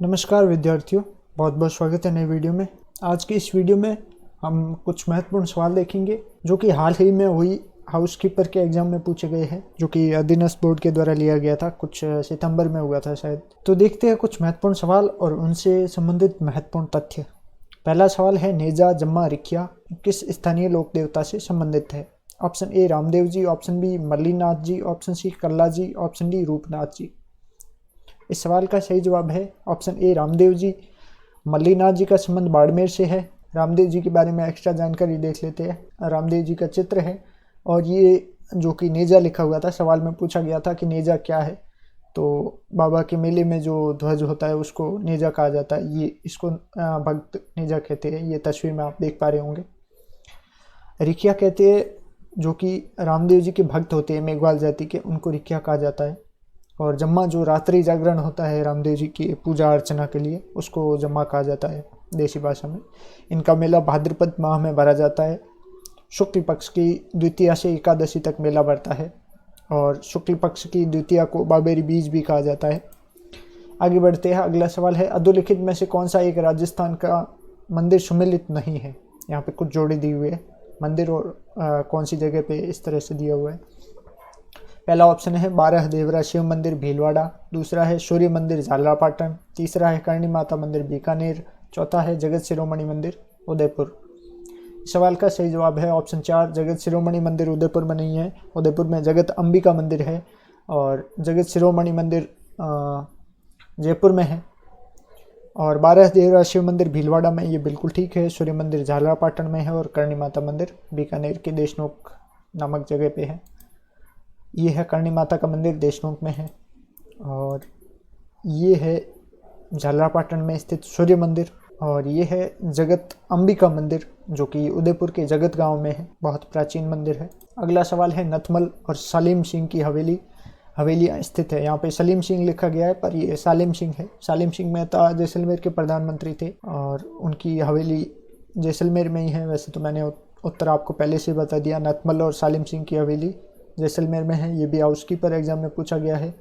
नमस्कार विद्यार्थियों, बहुत बहुत स्वागत है नई वीडियो में। आज की इस वीडियो में हम कुछ महत्वपूर्ण सवाल देखेंगे जो कि हाल ही में हुई हाउसकीपर के एग्जाम में पूछे गए हैं, जो कि अधीनस्थ बोर्ड के द्वारा लिया गया था। कुछ सितंबर में हुआ था शायद। तो देखते हैं कुछ महत्वपूर्ण सवाल और उनसे संबंधित महत्वपूर्ण तथ्य। पहला सवाल है, नेजा जम्मा रिखिया किस स्थानीय लोक देवता से संबंधित है? Option A Ramdev ji, option B Mallinath ji, option C Kalla ji, option D Roopnath ji. इस सवाल का सही जवाब है ऑप्शन ए रामदेव जी। मल्लीनाथ जी का संबंध बाड़मेर से है। रामदेव जी के बारे में एक्स्ट्रा जानकारी देख लेते हैं। रामदेव जी का चित्र है और ये जो कि नेजा लिखा हुआ था, सवाल में पूछा गया था कि नेजा क्या है, तो बाबा के मेले में जो ध्वज होता है उसको नेजा कहा जाता है। ये इसको भक्त नेजा कहते हैं। ये तस्वीर में आप देख पा रहे होंगे। रिखिया कहते हैं जो कि रामदेव जी के भक्त होते हैं मेघवाल जाति के, उनको रिखिया कहा जाता है। और जम्मा जो रात्रि जागरण होता है रामदेव जी की पूजा अर्चना के लिए, उसको जम्मा कहा जाता है देसी भाषा में। इनका मेला भाद्रपद माह में भरा जाता है। शुक्ल पक्ष की द्वितीया से एकादशी तक मेला भरता है और शुक्ल पक्ष की द्वितीया को बाबेरी बीज भी कहा जाता है। आगे बढ़ते हैं। अगला सवाल है, अधोलिखित में से कौन सा एक राजस्थान का मंदिर सुमेलित नहीं है? यहाँ पे कुछ जोड़े दिए हुए हैं मंदिर और कौन सी जगह पे इस तरह से दिया हुआ है। पहला ऑप्शन है बारह देवरा शिव मंदिर भीलवाड़ा, दूसरा है सूर्य मंदिर झालरापाटन, तीसरा है करणी माता मंदिर बीकानेर, चौथा है जगत शिरोमणि मंदिर उदयपुर। सवाल का सही जवाब है ऑप्शन 4, जगत शिरोमणि मंदिर उदयपुर में नहीं है। उदयपुर में जगत अंबिका मंदिर है और जगत शिरोमणि मंदिर जयपुर में है। और बारह देवरा शिव मंदिर भीलवाड़ा में, ये बिल्कुल ठीक है। सूर्य मंदिर झालरापाटन में है और करणी माता मंदिर बीकानेर के देशनोक नामक जगह पे है। ये है करणी माता का मंदिर, देशनोक में है। और ये है झालरापाटन में स्थित सूर्य मंदिर। और ये है जगत अंबिका मंदिर जो कि उदयपुर के जगत गांव में है। बहुत प्राचीन मंदिर है। अगला सवाल है, नथमल और सलीम सिंह की हवेली स्थित है। यहाँ पे सलीम सिंह लिखा गया है पर ये सालिम सिंह है। सालिम सिंह मेहता जैसलमेर के प्रधानमंत्री थे और उनकी हवेली जैसलमेर में ही है। वैसे तो मैंने उत्तर आपको पहले से बता दिया। नथमल और सालिम सिंह की हवेली जैसलमेर में है। ये भी हाउसकीपर एग्जाम में पूछा गया है।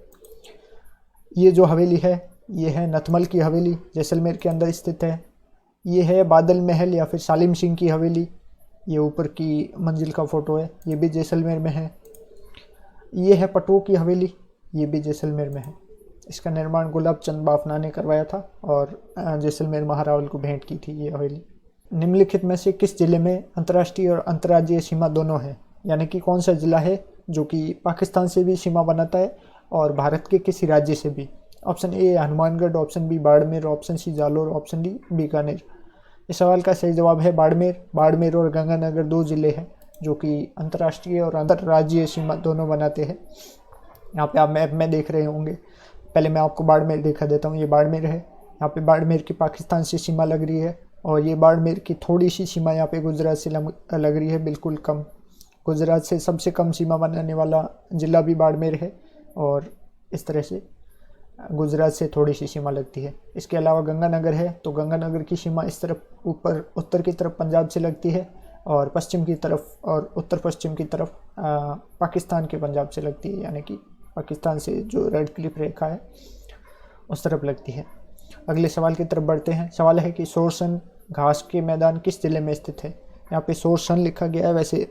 ये जो हवेली है ये है नथमल की हवेली, जैसलमेर के अंदर स्थित है। ये है बादल महल या फिर सालिम सिंह की हवेली, ये ऊपर की मंजिल का फोटो है, ये भी जैसलमेर में है। ये है पटवों की हवेली, ये भी जैसलमेर में है। इसका निर्माण गुलाब चंद बाफना ने करवाया था और जैसलमेर महारावल को भेंट की थी ये हवेली। निम्नलिखित में से किस जिले में अंतर्राष्ट्रीय और अंतर्राज्यीय सीमा दोनों है? यानी कि कौन सा जिला है जो कि पाकिस्तान से भी सीमा बनाता है और भारत के किसी राज्य से भी? Option A Hanumangarh, option B Barmer, option C Jalore, option D Bikaner. इस सवाल का सही जवाब है बाड़मेर और गंगानगर, दो जिले हैं जो कि अंतर्राष्ट्रीय और अंतर्राज्यीय सीमा दोनों बनाते हैं। यहाँ पे आप मैप में देख रहे होंगे। पहले मैं आपको बाड़मेर दिखा देता हूँ। ये बाड़मेर है। यहाँ पे बाड़मेर की पाकिस्तान से सीमा लग रही है और ये बाड़मेर की थोड़ी सी सीमा यहाँ पे गुजरात से लग रही है, बिल्कुल कम। गुजरात से सबसे कम सीमा बनाने वाला जिला भी बाड़मेर है और इस तरह से गुजरात से थोड़ी सी सीमा लगती है। इसके अलावा गंगानगर है, तो गंगानगर की सीमा इस तरफ ऊपर उत्तर की तरफ पंजाब से लगती है और पश्चिम की तरफ और उत्तर पश्चिम की तरफ पाकिस्तान के पंजाब से लगती है। यानी कि पाकिस्तान से जो रेड क्लिफ रेखा है उस तरफ लगती है। अगले सवाल की तरफ बढ़ते हैं। सवाल है कि सोरसन घास के मैदान किस जिले में स्थित है? यहाँ पे सोरसन लिखा गया है। वैसे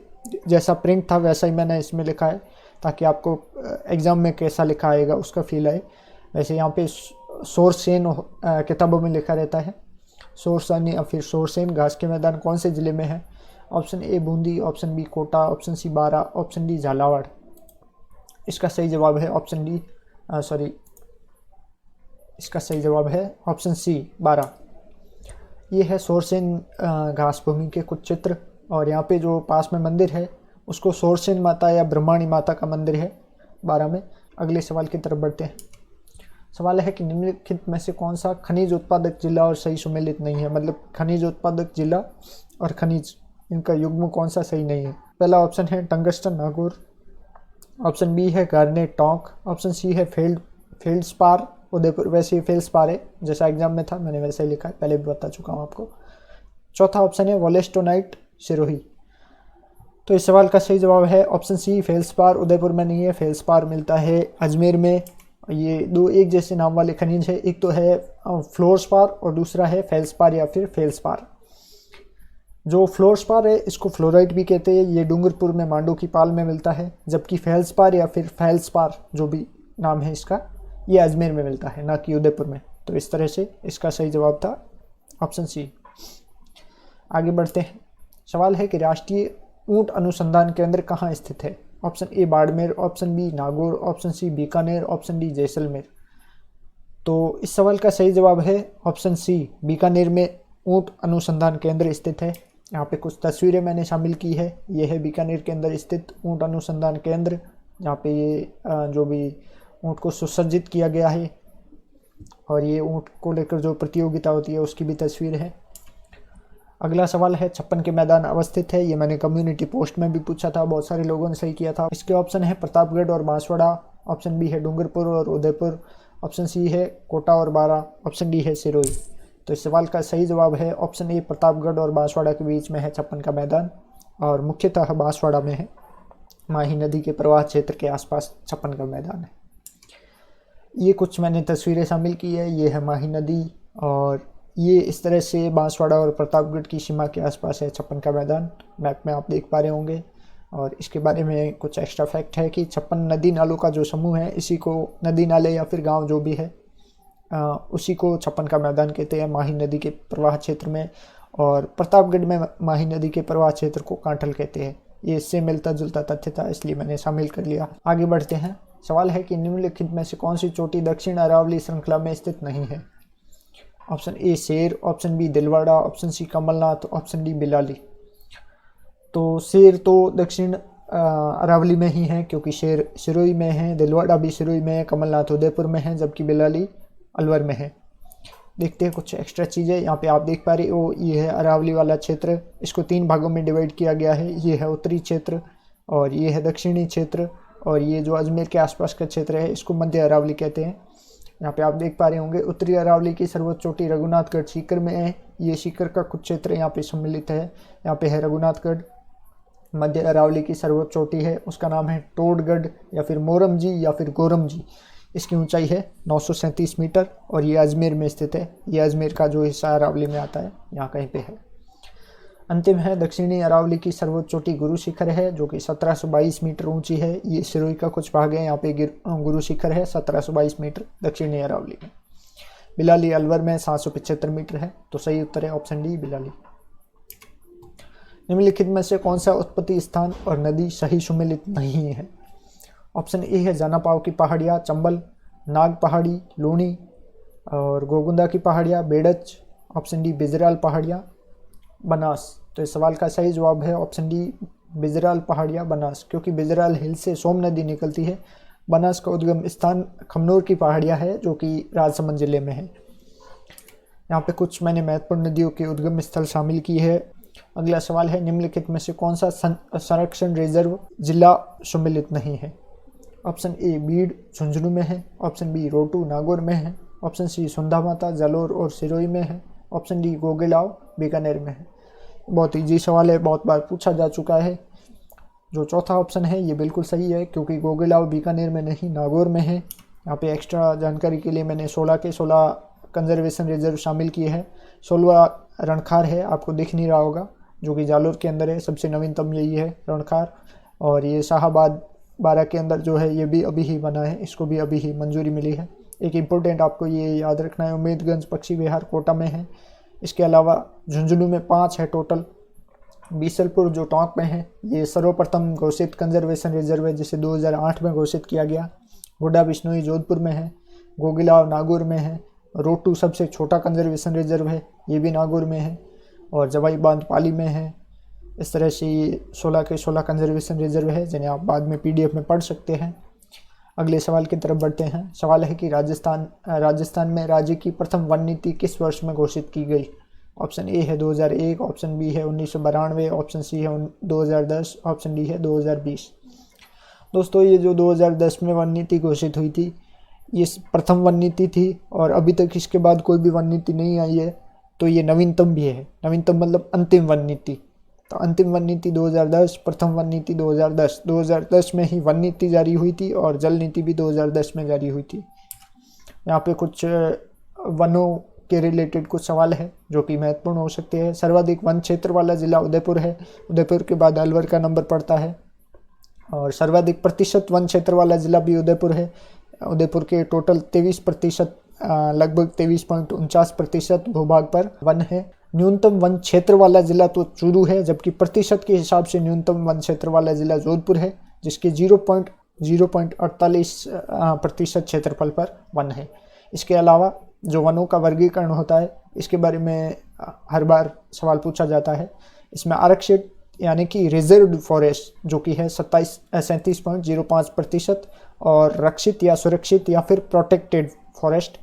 जैसा प्रिंट था वैसा ही मैंने इसमें लिखा है ताकि आपको एग्ज़ाम में कैसा लिखा आएगा उसका फील आए। वैसे यहाँ पे सोरसेन किताबों में लिखा रहता है। सोरसन या फिर सोरसेन घास के मैदान कौन से ज़िले में है? Option A Bundi, option B Kota, option C Baran, option D Jhalawar. इसका सही जवाब है ऑप्शन डी इसका सही जवाब है ऑप्शन सी बारा। ये है सोरसेन घास भूमि के कुछ चित्र और यहाँ पे जो पास में मंदिर है उसको सोरसेन माता या ब्रह्माणी माता का मंदिर है बारा में। अगले सवाल की तरफ बढ़ते हैं। सवाल है कि निम्नलिखित में से कौन सा खनिज उत्पादक जिला और सही सुमेलित नहीं है? मतलब खनिज उत्पादक जिला और खनिज, इनका युग्म कौन सा सही नहीं है? पहला ऑप्शन है टंगस्टन नागौर, ऑप्शन बी है गार्नेट टोंक, ऑप्शन सी है फेल्डस्पार उदयपुर। वैसे ही फेल्डस्पार है, जैसा एग्जाम में था मैंने वैसे ही लिखा है, पहले भी बता चुका हूँ आपको। चौथा ऑप्शन है वोलेस्टोनाइट सिरोही। तो इस सवाल का सही जवाब है ऑप्शन सी फेल्डस्पार। उदयपुर में नहीं है, फेल्डस्पार मिलता है अजमेर में ये दो एक जैसे नाम वाले खनिज है, एक तो है फ्लोरस्पार और दूसरा है फेल्सपार या फिर फेल्सपार। जो फ्लोरस्पार है इसको फ्लोराइट भी कहते हैं, ये डूंगरपुर में मांडू की पाल में मिलता है, जबकि फेल्सपार या फिर फेल्सपार जो भी नाम है इसका, ये अजमेर में मिलता है, ना कि उदयपुर में। तो इस तरह से इसका सही जवाब था ऑप्शन सी। आगे बढ़ते हैं। सवाल है कि राष्ट्रीय ऊंट अनुसंधान केंद्र कहाँ स्थित है? Option A Barmer, option B Nagaur, option C Bikaner, option D Jaisalmer. तो इस सवाल का सही जवाब है ऑप्शन सी, बीकानेर में ऊंट अनुसंधान केंद्र स्थित है। यहाँ पे कुछ तस्वीरें मैंने शामिल की है। ये है बीकानेर के अंदर स्थित ऊंट अनुसंधान केंद्र, जहाँ पे ये जो भी ऊंट को सुसज्जित किया गया है, और ये ऊंट को लेकर जो प्रतियोगिता होती है उसकी भी तस्वीर है। अगला सवाल है 56 के मैदान अवस्थित है। ये मैंने कम्युनिटी पोस्ट में भी पूछा था, बहुत सारे लोगों ने सही किया था। इसके ऑप्शन है प्रतापगढ़ और बांसवाड़ा, ऑप्शन बी है डूंगरपुर और उदयपुर, ऑप्शन सी है कोटा और बारा, ऑप्शन डी है सिरोही। तो इस सवाल का सही जवाब है ऑप्शन ए, प्रतापगढ़ और बांसवाड़ा के बीच में है 56 का मैदान, और मुख्यतः बांसवाड़ा में है। माही नदी के प्रवाह क्षेत्र के आसपास 56 का मैदान है। ये कुछ मैंने तस्वीरें शामिल की है। ये है माही नदी, और ये इस तरह से बांसवाड़ा और प्रतापगढ़ की सीमा के आसपास है 56 का मैदान। मैप में आप देख पा रहे होंगे। और इसके बारे में कुछ एक्स्ट्रा फैक्ट है कि 56 नदी नालों का जो समूह है, इसी को नदी नाले या फिर गांव जो भी है उसी को 56 का मैदान कहते हैं माही नदी के प्रवाह क्षेत्र में। और प्रतापगढ़ में माही नदी के प्रवाह क्षेत्र को कांठल कहते हैं। ये इससे मिलता जुलता तथ्य था, इसलिए मैंने शामिल कर लिया। आगे बढ़ते हैं। सवाल है कि निम्नलिखित में से कौन सी चोटी दक्षिण अरावली श्रृंखला में स्थित नहीं है? Option A Sher, option B Dilwara, option C Kamalnath, option D Bilali. तो शेर तो दक्षिण अरावली में ही है, क्योंकि शेर सिरोही में है, दिलवाड़ा भी सिरोही में है, कमलनाथ उदयपुर में है, जबकि बिलाली अलवर में है। देखते हैं कुछ एक्स्ट्रा चीज़ें। यहाँ पे आप देख पा रहे हो, ये है अरावली वाला क्षेत्र। इसको 3 भागों में डिवाइड किया गया है। ये है उत्तरी क्षेत्र, और ये है दक्षिणी क्षेत्र, और ये जो अजमेर के आसपास का क्षेत्र है इसको मध्य अरावली कहते हैं। यहाँ पे आप देख पा रहे होंगे उत्तरी अरावली की सर्वोच्च चोटी रघुनाथगढ़ सीकर में है। ये सीकर का कुछ क्षेत्र यहाँ पे सम्मिलित है। यहाँ पे है रघुनाथगढ़। मध्य अरावली की सर्वोच्च चोटी है, उसका नाम है टोडगढ़ या फिर मोरमजी या फिर गोरमजी। इसकी ऊंचाई है 937 मीटर, और ये अजमेर में स्थित है। ये अजमेर का जो हिस्सा अरावली में आता है, यहाँ कहीं पे है। अंतिम है दक्षिणी अरावली की सर्वोच्च चोटी गुरु शिखर है, जो कि 1722 मीटर ऊंची है। ये सिरोही का कुछ भाग है। यहाँ पे गुरु शिखर है 1722 मीटर दक्षिणी अरावली में। बिलाली अलवर में 775 मीटर है। तो सही उत्तर है ऑप्शन डी, बिलाली। निम्नलिखित में से कौन सा उत्पत्ति स्थान और नदी सही सुमेलित नहीं है? ऑप्शन ए है जानापाव की पहाड़ियाँ चंबल, नाग पहाड़ी लूणी, और गोगुंदा की पहाड़ियाँ बेड़च, ऑप्शन डी बिजराल पहाड़ियाँ बनास। तो इस सवाल का सही जवाब है ऑप्शन डी, बिजराल पहाड़ियाँ बनास, क्योंकि बिजराल हिल से सोम नदी निकलती है। बनास का उद्गम स्थान खमनोर की पहाड़ियाँ है, जो कि राजसमंद जिले में है। यहाँ पे कुछ मैंने महत्वपूर्ण नदियों के उद्गम स्थल शामिल की है। अगला सवाल है निम्नलिखित में से कौन सा संरक्षण रिजर्व जिला सम्मिलित नहीं है? ऑप्शन ए बीड़ झुंझुनू में है, ऑप्शन बी रोटू नागौर में है, ऑप्शन सी सुंधा माता जालोर और सिरोही में है, ऑप्शन डी गोगेलाव बीकानेर में है। बहुत ईजी सवाल है, बहुत बार पूछा जा चुका है। जो चौथा ऑप्शन है ये बिल्कुल सही है, क्योंकि गोगेलाव बीकानेर में नहीं नागौर में है। यहाँ पे एक्स्ट्रा जानकारी के लिए मैंने 16 के 16 कंजर्वेशन रिजर्व शामिल किए हैं। 16वां रणखार है, आपको दिख नहीं रहा होगा, जो कि जालोर के अंदर है। सबसे नवीनतम यही है रणखार। और ये शाहाबाद 12 के अंदर जो है, ये भी अभी ही बना है, इसको भी अभी ही मंजूरी मिली है। एक इम्पोर्टेंट आपको ये याद रखना है, उम्मेदगंज पक्षी विहार कोटा में है। इसके अलावा झुंझुनू में 5 है टोटल। बीसलपुर जो टोंक में है, ये सर्वप्रथम घोषित कंजर्वेशन रिजर्व है, जिसे 2008 में घोषित किया गया। गुड्डा बिश्नोई जोधपुर में है, गोगिलाव नागौर में है, रोटू सबसे छोटा कंजर्वेशन रिजर्व है, ये भी नागौर में है, और जवाई बांध पाली में है। इस तरह से ये 16 के 16 कंजर्वेशन रिजर्व है, जिन्हें आप बाद में PDF में पढ़ सकते हैं। अगले सवाल की तरफ बढ़ते हैं। सवाल है कि राजस्थान में राज्य की प्रथम वन नीति किस वर्ष में घोषित की गई? ऑप्शन ए है 2001, ऑप्शन बी है 1992, ऑप्शन सी है 2010, ऑप्शन डी है 2020। दोस्तों, ये जो 2010 में वन नीति घोषित हुई थी, ये प्रथम वन नीति थी, और अभी तक इसके बाद कोई भी वन नीति नहीं आई है। तो ये नवीनतम भी है। नवीनतम मतलब अंतिम वन नीति। तो अंतिम वन नीति 2010, प्रथम वन नीति 2010। 2010 में ही वन नीति जारी हुई थी, और जल नीति भी 2010 में जारी हुई थी। यहाँ पे कुछ वनों के रिलेटेड कुछ सवाल है जो कि महत्वपूर्ण हो सकते हैं। सर्वाधिक वन क्षेत्र वाला जिला उदयपुर है, उदयपुर के बाद अलवर का नंबर पड़ता है। और सर्वाधिक प्रतिशत वन क्षेत्र वाला जिला भी उदयपुर है। उदयपुर के टोटल 23%, लगभग 23.49% भूभाग पर वन है। न्यूनतम वन क्षेत्र वाला जिला तो चूरू है, जबकि प्रतिशत के हिसाब से न्यूनतम वन क्षेत्र वाला जिला जोधपुर है, जिसके 0.48% क्षेत्रफल पर वन है। इसके अलावा जो वनों का वर्गीकरण होता है, इसके बारे में हर बार सवाल पूछा जाता है। इसमें आरक्षित यानी कि रिजर्व्ड फॉरेस्ट जो कि है 37.05%, और रक्षित या सुरक्षित या फिर प्रोटेक्टेड फॉरेस्ट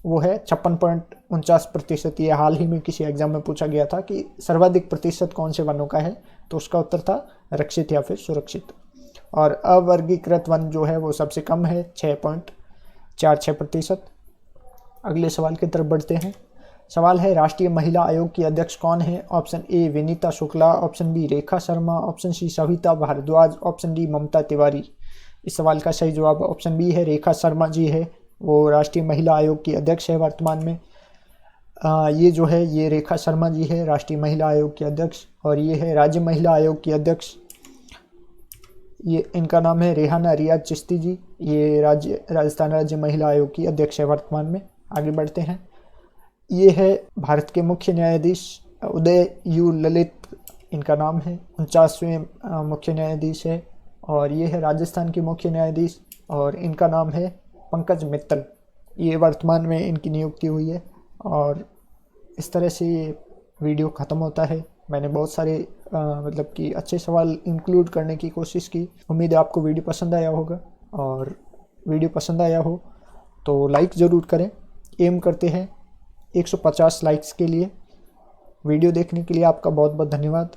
वो है 56.49%। ये हाल ही में किसी एग्जाम में पूछा गया था कि सर्वाधिक प्रतिशत कौन से वनों का है, तो उसका उत्तर था रक्षित या फिर सुरक्षित। और अवर्गीकृत वन जो है वो सबसे कम है 6.46%। अगले सवाल की तरफ बढ़ते हैं। सवाल है राष्ट्रीय महिला आयोग की अध्यक्ष कौन है? Option A Vineeta Shukla, option B Rekha Sharma, option C Savita Bhardwaj, option D Mamta Tiwari. इस सवाल का सही जवाब ऑप्शन बी है, रेखा शर्मा जी है, वो राष्ट्रीय महिला आयोग की अध्यक्ष है वर्तमान में। ये जो है ये रेखा शर्मा जी है राष्ट्रीय महिला आयोग की अध्यक्ष, और ये है राज्य महिला आयोग की अध्यक्ष, ये इनका नाम है रेहाना रियाज चिश्ती जी। ये राजस्थान राज्य महिला आयोग की अध्यक्ष है वर्तमान में। आगे बढ़ते हैं। ये है भारत के मुख्य न्यायाधीश उदय यू ललित, इनका नाम है, 49वें मुख्य न्यायाधीश है। और ये है राजस्थान के मुख्य न्यायाधीश, और इनका नाम है पंकज मित्तल। ये वर्तमान में इनकी नियुक्ति हुई है। और इस तरह से ये वीडियो ख़त्म होता है। मैंने बहुत सारे मतलब कि अच्छे सवाल इंक्लूड करने की कोशिश की। उम्मीद है आपको वीडियो पसंद आया होगा, और वीडियो पसंद आया हो तो लाइक ज़रूर करें। एम करते हैं 150 लाइक्स के लिए। वीडियो देखने के लिए आपका बहुत बहुत धन्यवाद।